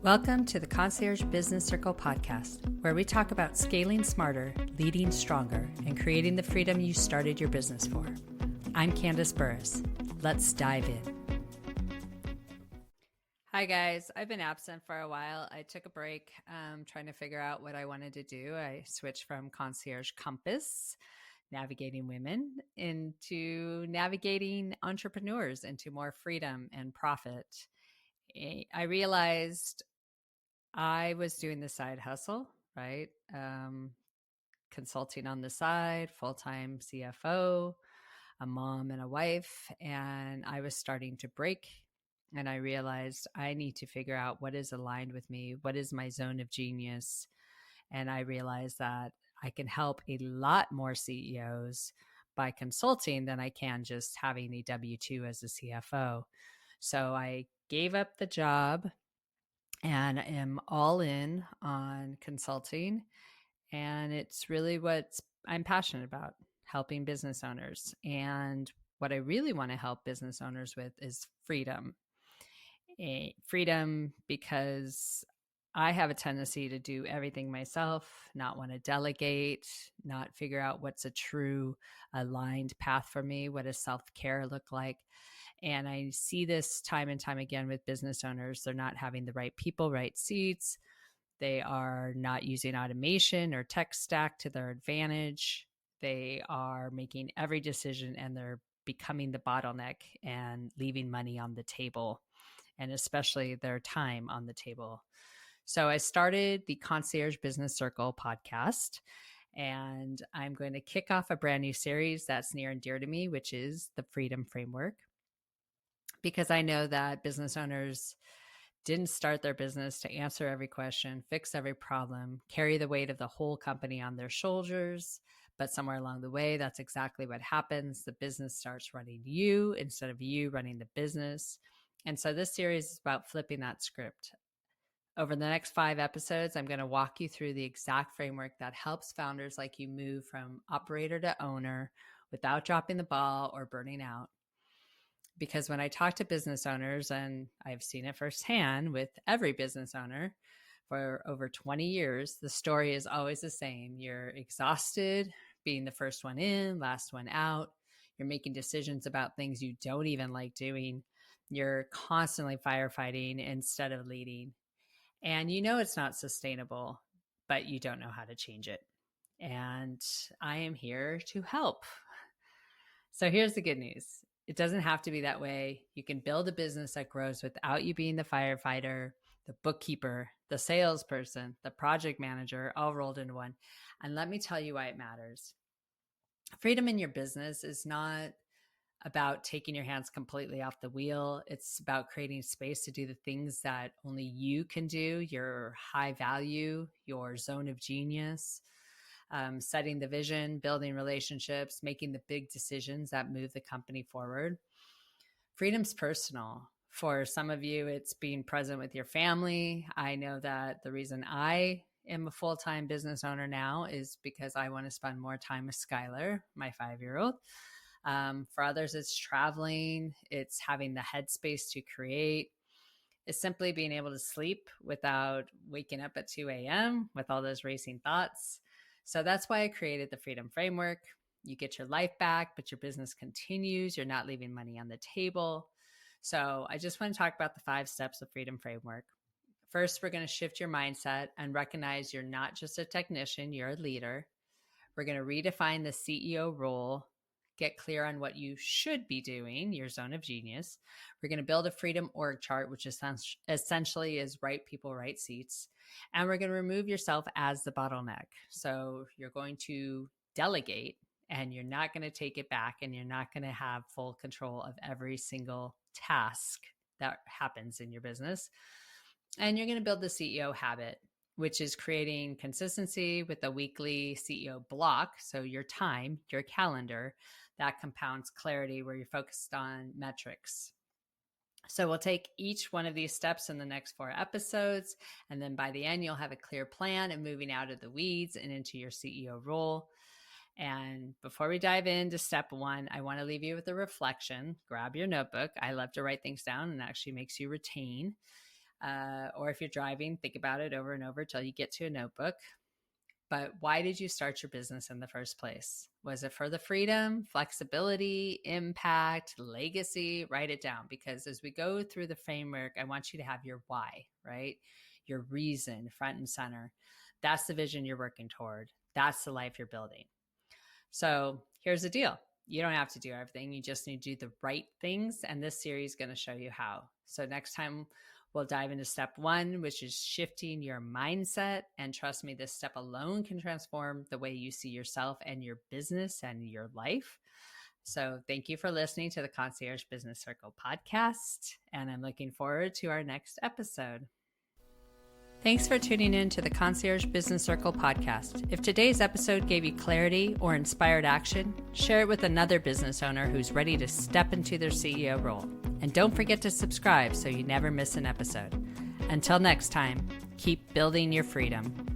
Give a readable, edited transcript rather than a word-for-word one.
Welcome to the Concierge Business Circle podcast, where we talk about scaling smarter, leading stronger, and creating the freedom you started your business for. I'm Candace Burris. Let's dive in. Hi guys, I've been absent for a while. I took a break trying to figure out what I wanted to do. I switched from Concierge Compass, navigating women, into navigating entrepreneurs into more freedom and profit. I realized I was doing the side hustle, right? Consulting on the side, full-time CFO, a mom and a wife, and I was starting to break. And I realized I need to figure out what is aligned with me, what is my zone of genius. And I realized that I can help a lot more CEOs by consulting than I can just having a W-2 as a CFO. So I gave up the job and am all in on consulting. And it's really what I'm passionate about, helping business owners. And what I really want to help business owners with is freedom. Freedom because I have a tendency to do everything myself, not want to delegate, not figure out what's a true aligned path for me. What does self-care look like? And I see this time and time again with business owners. They're not having the right people, right seats. They are not using automation or tech stack to their advantage. They are making every decision and they're becoming the bottleneck and leaving money on the table, and especially their time on the table. So I started the Concierge Business Circle podcast, and I'm going to kick off a brand new series that's near and dear to me, which is the Freedom Framework, because I know that business owners didn't start their business to answer every question, fix every problem, carry the weight of the whole company on their shoulders. But somewhere along the way, that's exactly what happens. The business starts running you instead of you running the business. And so this series is about flipping that script. Over the next 5 episodes, I'm going to walk you through the exact framework that helps founders like you move from operator to owner without dropping the ball or burning out. Because when I talk to business owners, and I've seen it firsthand with every business owner for over 20 years, the story is always the same. You're exhausted, being the first one in, last one out. You're making decisions about things you don't even like doing. You're constantly firefighting instead of leading. And you know it's not sustainable, but you don't know how to change it. And I am here to help. So here's the good news. It doesn't have to be that way. You can build a business that grows without you being the firefighter, the bookkeeper, the salesperson, the project manager, all rolled into one. And let me tell you why it matters. Freedom in your business is not about taking your hands completely off the wheel. It's about creating space to do the things that only you can do, your high value, your zone of genius. Setting the vision, building relationships, making the big decisions that move the company forward. Freedom's personal. For some of you, it's being present with your family. I know that the reason I am a full-time business owner now is because I want to spend more time with Skylar, my 5-year-old. For others, it's traveling. It's having the headspace to create. It's simply being able to sleep without waking up at 2 a.m. with all those racing thoughts. So that's why I created the Freedom Framework. You get your life back, but your business continues. You're not leaving money on the table. So I just want to talk about the 5 steps of Freedom Framework. First, we're going to shift your mindset and recognize you're not just a technician, you're a leader. We're going to redefine the CEO role, get clear on what you should be doing, your zone of genius. We're going to build a freedom org chart, which essentially is right people, right seats. And we're going to remove yourself as the bottleneck. So you're going to delegate and you're not going to take it back, and you're not going to have full control of every single task that happens in your business. And you're going to build the CEO habit, which is creating consistency with a weekly CEO block. So your time, your calendar, that compounds clarity where you're focused on metrics. So we'll take each one of these steps in the next 4 episodes. And then by the end, you'll have a clear plan and moving out of the weeds and into your CEO role. And before we dive into step 1, I want to leave you with a reflection. Grab your notebook. I love to write things down, and it actually makes you retain. Or if you're driving, think about it over and over till you get to a notebook. But why did you start your business in the first place? Was it for the freedom, flexibility, impact, legacy? Write it down, because as we go through the framework, I want you to have your why, right? Your reason front and center. That's the vision you're working toward. That's the life you're building. So here's the deal. You don't have to do everything. You just need to do the right things. And this series is going to show you how. So next time we'll dive into step 1, which is shifting your mindset. And trust me, this step alone can transform the way you see yourself and your business and your life. So thank you for listening to the Concierge Business Circle podcast. And I'm looking forward to our next episode. Thanks for tuning in to the Concierge Business Circle podcast. If today's episode gave you clarity or inspired action, share it with another business owner who's ready to step into their CEO role. And don't forget to subscribe so you never miss an episode. Until next time, keep building your freedom.